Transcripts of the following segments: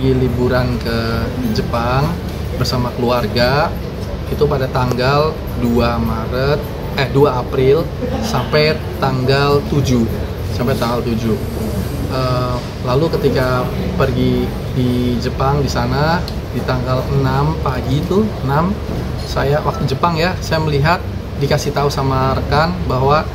pergi liburan ke Jepang bersama keluarga itu pada tanggal 2 April sampai tanggal 7. Lalu ketika pergi di Jepang di sana di tanggal 6 pagi itu, saya waktu Jepang ya, saya melihat dikasih tahu sama rekan bahwa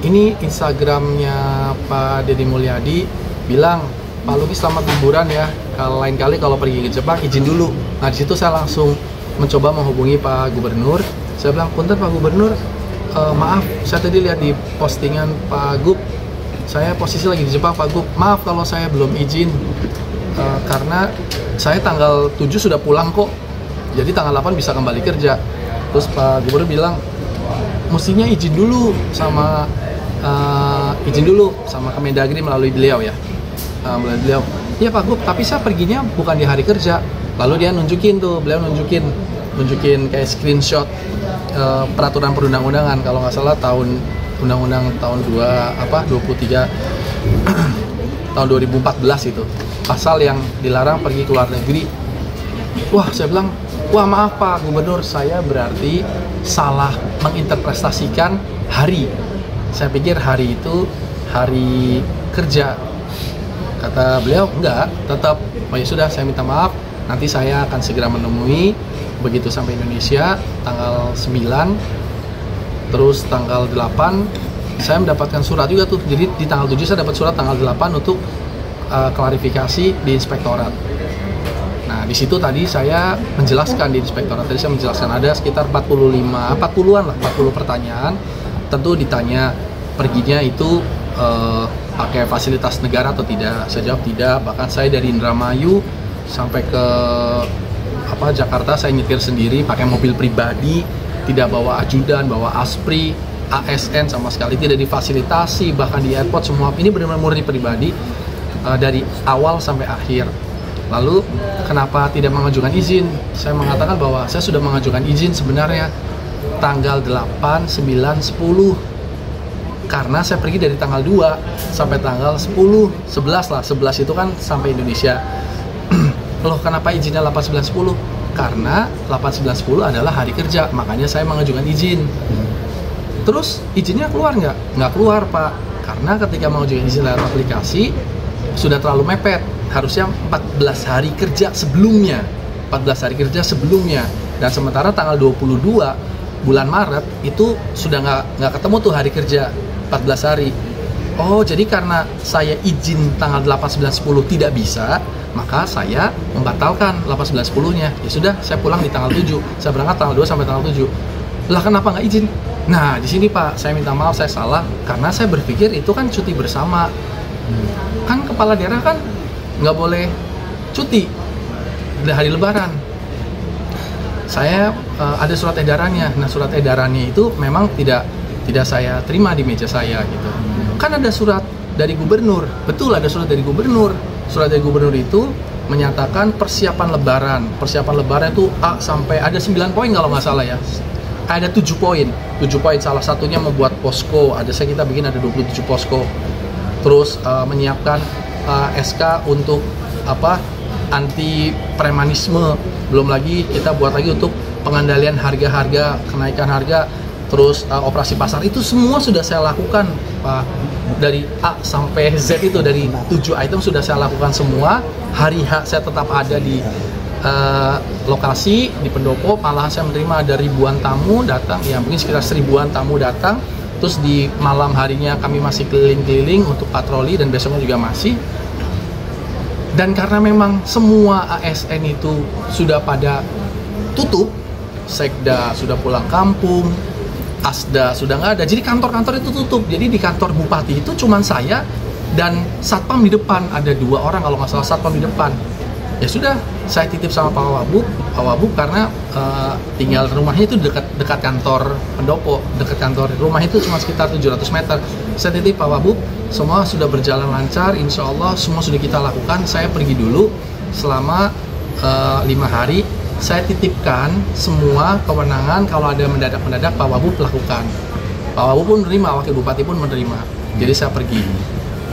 ini Instagramnya Pak Deddy Mulyadi bilang, Pak Luki selamat liburan ya, kalau lain kali kalau pergi ke Jepang izin dulu. Nah di situ saya langsung mencoba menghubungi Pak Gubernur. Saya bilang, punten Pak Gubernur, maaf saya tadi lihat di postingan Pak Gub, saya posisi lagi di Jepang Pak Gub, maaf kalau saya belum izin karena saya tanggal 7 sudah pulang kok, jadi tanggal 8 bisa kembali kerja. Terus Pak Gubernur bilang, mestinya izin dulu sama Kemendagri melalui beliau ya, iya Pak Gub, tapi saya perginya bukan di hari kerja. Lalu dia beliau nunjukin kayak screenshot peraturan perundang-undangan, kalau nggak salah undang-undang tahun 23 tahun 2014 itu, pasal yang dilarang pergi ke luar negeri. Wah, saya bilang, wah maaf Pak Gubernur, saya berarti salah menginterpretasikan hari. Saya pikir hari itu hari kerja. Kata beliau, enggak, tetap. Oh ya sudah, saya minta maaf. Nanti saya akan segera menemui. Begitu sampai Indonesia, tanggal 9, terus tanggal 8, saya mendapatkan surat juga tuh. Jadi di tanggal 7 saya dapat surat, tanggal 8 untuk klarifikasi di inspektorat. Nah, di situ tadi saya menjelaskan di inspektorat, ada sekitar 40 pertanyaan. Tentu ditanya perginya itu pakai fasilitas negara atau tidak. Saya jawab tidak. Bahkan saya dari Indramayu sampai ke Jakarta saya nyetir sendiri pakai mobil pribadi, tidak bawa ajudan, bawa aspri, ASN sama sekali, tidak difasilitasi. Bahkan di airport semua ini benar-benar murni pribadi dari awal sampai akhir. Lalu kenapa tidak mengajukan izin? Saya mengatakan bahwa saya sudah mengajukan izin sebenarnya tanggal 8, 9, 10, karena saya pergi dari tanggal 2 sampai tanggal 10, 11 lah, 11 itu kan sampai Indonesia. Loh, kenapa izinnya 8, 9, 10? Karena 8, 9, 10 adalah hari kerja, makanya saya mengajukan izin. Terus izinnya keluar nggak? Nggak keluar Pak, karena ketika mengajukan izin lewat aplikasi sudah terlalu mepet, harusnya 14 hari kerja sebelumnya, dan sementara tanggal 22 bulan Maret itu sudah nggak ketemu tuh hari kerja 14 hari. Oh, jadi karena saya izin tanggal 8, 9, 10 tidak bisa, maka saya membatalkan 8, 9, 10-nya. Ya sudah, saya pulang di tanggal 7. Saya berangkat tanggal 2 sampai tanggal 7. Lah kenapa nggak izin? Nah, di sini Pak, saya minta maaf, saya salah. Karena saya berpikir itu kan cuti bersama. Kan kepala daerah kan nggak boleh cuti di hari Lebaran. Saya ada surat edarannya. Nah, surat edarannya itu memang tidak saya terima di meja saya gitu. Kan ada surat dari gubernur, betul ada surat dari gubernur. Surat dari gubernur itu menyatakan persiapan lebaran. Persiapan lebaran itu A sampai ada 9 poin kalau nggak salah ya. Ada 7 poin. 7 poin, salah satunya membuat posko. Kita bikin ada 27 posko. Terus menyiapkan SK untuk anti premanisme. Belum lagi kita buat lagi untuk pengendalian harga-harga, kenaikan harga. Terus operasi pasar itu semua sudah saya lakukan Pak, dari A sampai Z itu, dari 7 item sudah saya lakukan semua. Hari H saya tetap ada di lokasi di pendopo, malah saya menerima ada ribuan tamu datang, ya mungkin sekitar 1000-an tamu datang. Terus di malam harinya kami masih keliling-keliling untuk patroli dan besoknya juga masih. Dan karena memang semua ASN itu sudah pada tutup, Sekda sudah pulang kampung, Asda sudah nggak ada, jadi kantor-kantor itu tutup. Jadi di kantor bupati itu cuma saya dan satpam di depan, ada 2 orang kalau nggak salah satpam di depan. Ya sudah, saya titip sama Pak Wabub karena tinggal rumahnya itu dekat kantor pendopo, dekat kantor rumah itu cuma sekitar 700 meter. Saya titip Pak Wabub, semua sudah berjalan lancar, insya Allah semua sudah kita lakukan. Saya pergi dulu selama 5 hari. Saya titipkan semua kewenangan, kalau ada mendadak-mendadak Pak Wabub lakukan. Pak Wabub pun menerima, Wakil Bupati pun menerima. Jadi saya pergi.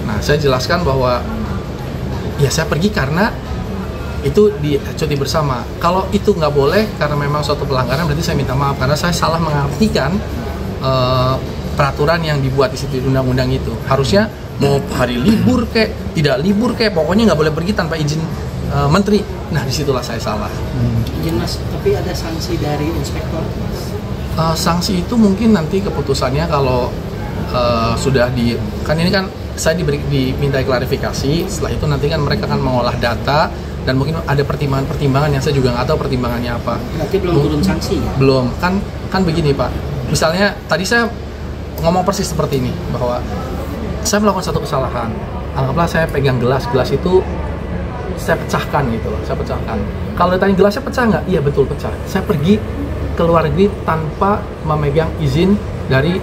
Nah, saya jelaskan bahwa ya saya pergi karena itu di cuti bersama. Kalau itu nggak boleh karena memang suatu pelanggaran, berarti saya minta maaf karena saya salah mengartikan peraturan yang dibuat di situ undang-undang itu. Harusnya mau hari libur kayak tidak libur kayak pokoknya nggak boleh pergi tanpa izin menteri. Nah disitulah saya salah. Izin Mas, tapi ada sanksi dari inspektor Mas? Sanksi itu mungkin nanti keputusannya kalau sudah kan ini kan saya diminta klarifikasi. Setelah itu nanti kan mereka akan mengolah data dan mungkin ada pertimbangan-pertimbangan yang saya juga nggak tahu pertimbangannya apa. Berarti belum turun sanksi ya? Belum, kan begini Pak. Misalnya tadi saya ngomong persis seperti ini bahwa saya melakukan satu kesalahan. Anggaplah saya pegang gelas itu saya pecahkan gitu loh, saya pecahkan. Kalau ditanya gelasnya pecah nggak? Iya betul pecah. Saya pergi ke luar negeri tanpa memegang izin dari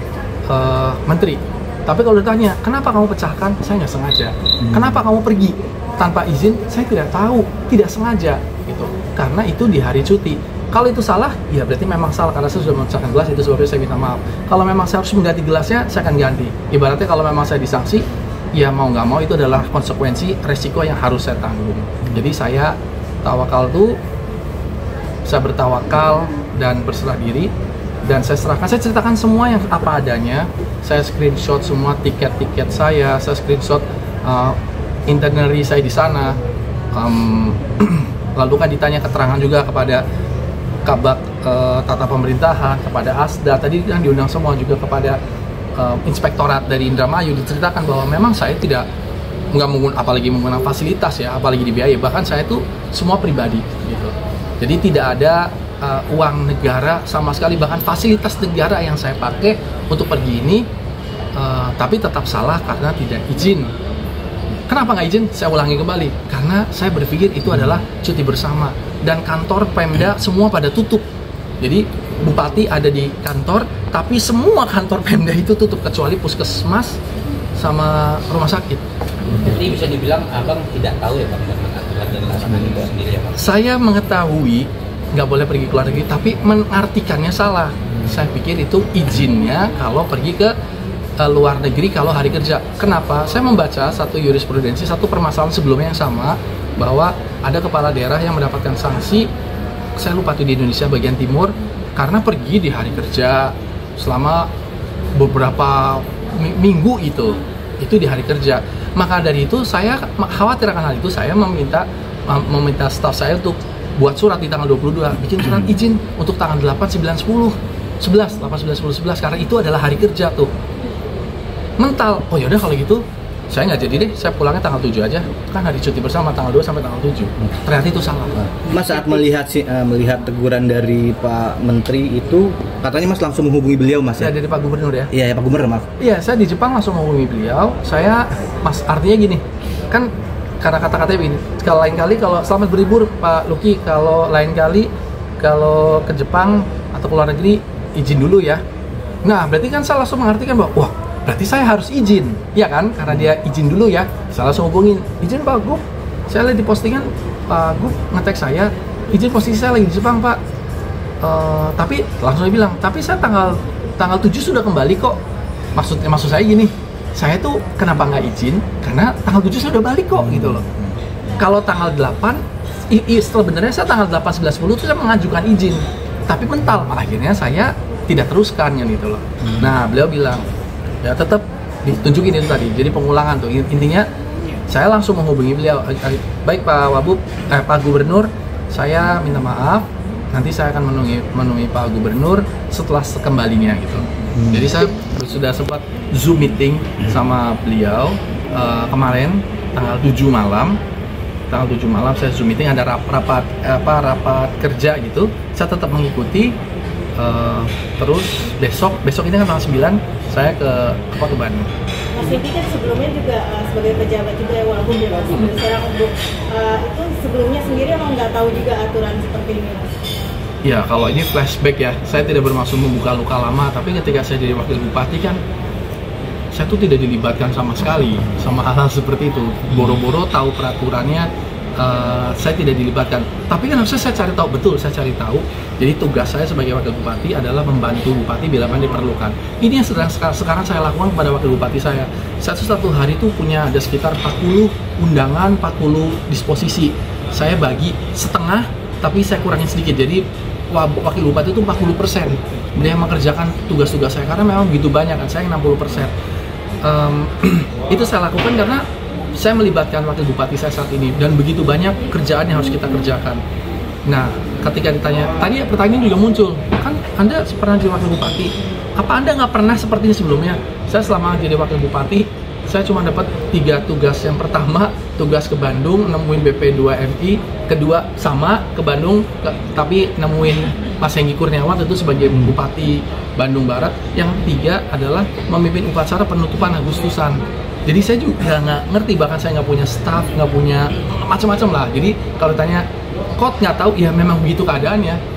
menteri. Tapi kalau ditanya kenapa kamu pecahkan? Saya nggak sengaja. Kenapa kamu pergi tanpa izin? Saya tidak tahu, tidak sengaja gitu. Karena itu di hari cuti. Kalau itu salah, ya berarti memang salah karena saya sudah memecahkan gelas, itu sebabnya saya minta maaf. Kalau memang saya harus mengganti gelasnya, saya akan ganti. Ibaratnya kalau memang saya disanksi, ya mau nggak mau itu adalah konsekuensi resiko yang harus saya tanggung. Jadi saya tawakal tuh, saya bertawakal dan berserah diri dan saya serahkan, saya ceritakan semua yang apa adanya. Saya screenshot semua tiket-tiket saya screenshot itinerary saya di sana. Lalu kan ditanya keterangan juga kepada Kabak Tata Pemerintahan, kepada Asda, tadi kan diundang semua juga kepada inspektorat dari Indramayu, diceritakan bahwa memang saya tidak nggak apalagi menggunakan fasilitas ya, apalagi dibiayai, bahkan saya itu semua pribadi gitu. Jadi tidak ada uang negara sama sekali, bahkan fasilitas negara yang saya pakai untuk pergi ini, tapi tetap salah karena tidak izin. Kenapa nggak izin? Saya ulangi kembali, karena saya berpikir itu adalah cuti bersama dan kantor Pemda semua pada tutup. Jadi bupati ada di kantor, tapi semua kantor Pemda itu tutup kecuali puskesmas sama rumah sakit. Jadi bisa dibilang abang tidak tahu ya Pak tentang aturan dan larangan itu sendiri ya Pak? Saya mengetahui nggak boleh pergi ke luar negeri, tapi mengartikannya salah. Saya pikir itu izinnya kalau pergi ke luar negeri kalau hari kerja. Kenapa? Saya membaca satu jurisprudensi, satu permasalahan sebelumnya yang sama, bahwa ada kepala daerah yang mendapatkan sanksi, saya lupa tuh di Indonesia bagian timur, karena pergi di hari kerja selama beberapa minggu itu di hari kerja. Maka dari itu saya khawatir akan hal itu, saya meminta staf saya untuk buat surat di tanggal 22, bikin surat izin untuk tanggal 8, 9, 10, 11, 8, 9, 10, 11, karena itu adalah hari kerja tuh. Mental, oh yaudah kalau gitu saya nggak jadi deh, saya pulangnya tanggal 7 aja, kan hari cuti bersama tanggal 2 sampai tanggal 7. Ternyata itu salah. Mas saat melihat teguran dari Pak Menteri itu, katanya Mas langsung menghubungi beliau Mas ya? Dari Pak Gubernur ya? Iya, Pak Gubernur maaf. Iya, saya di Jepang langsung menghubungi beliau. Mas, artinya gini, kan karena kata-katanya begini, kalau lain kali kalau selamat berlibur Pak Luki, kalau lain kali kalau ke Jepang atau ke luar negeri izin dulu ya. Nah, berarti kan saya langsung mengartikan bahwa wah, berarti saya harus izin, ya kan? Karena dia izin dulu ya. Saya langsung hubungin, izin Pak Gub. Saya lihat di postingan Pak Gub nge-tag saya, izin posisi saya lagi di Jepang Pak. Tapi langsung dia bilang, tapi saya tanggal 7 sudah kembali kok. Maksud saya gini, saya tuh kenapa nggak izin? Karena tanggal 7 saya udah balik kok gitu loh. Kalau tanggal 8, sebenarnya saya tanggal 8, 11, 10 itu saya mengajukan izin. Tapi mental, akhirnya saya tidak teruskan gitu loh. Nah, beliau bilang, ya tetap ditunjukin itu tadi, jadi pengulangan tuh intinya. Saya langsung menghubungi beliau, baik Pak Wabub, Pak Gubernur, saya minta maaf, nanti saya akan menemui Pak Gubernur setelah kembalinya gitu. Jadi saya sudah sempat Zoom meeting sama beliau kemarin tanggal 7 malam saya Zoom meeting, ada rapat kerja gitu. Saya tetap mengikuti. Terus besok ini kan tanggal 9 saya ke Kota Bandung. Mas Yedi kan sebelumnya juga sebagai pejabat juga ya, walaupun bebas sekarang untuk itu sebelumnya sendiri emang nggak tahu juga aturan seperti ini Mas? Ya kalau ini flashback ya, saya tidak bermaksud membuka luka lama, tapi ketika saya jadi wakil bupati kan saya tuh tidak dilibatkan sama sekali sama hal-hal seperti itu. Boro-boro tahu peraturannya, saya tidak dilibatkan. Tapi kan harusnya saya cari tahu, betul saya cari tahu. Jadi tugas saya sebagai wakil bupati adalah membantu bupati bila mana diperlukan. Ini yang sekarang saya lakukan kepada wakil bupati saya. Saya satu hari itu punya ada sekitar 40 undangan, 40 disposisi. saya bagi setengah, tapi saya kurangin sedikit. Jadi wakil bupati itu 40%. Beliau mengerjakan tugas-tugas saya karena memang begitu banyak kan, saya 60%. Itu saya lakukan karena saya melibatkan wakil bupati saya saat ini dan begitu banyak kerjaan yang harus kita kerjakan. Nah, ketika ditanya, tadi pertanyaan juga muncul, kan Anda pernah jadi wakil bupati, apa Anda nggak pernah seperti ini sebelumnya? Saya selama jadi wakil bupati, saya cuma dapat 3 tugas. Yang pertama, tugas ke Bandung, nemuin BP2MI, kedua sama ke Bandung, tapi nemuin Mas Hengki Kurniawan itu sebagai Bupati Bandung Barat. Yang ketiga adalah memimpin upacara penutupan Agustusan. Jadi saya juga nggak ngerti, bahkan saya nggak punya staff, nggak punya macam-macam lah. Jadi kalau tanya, kok nggak tahu, ya memang begitu keadaannya.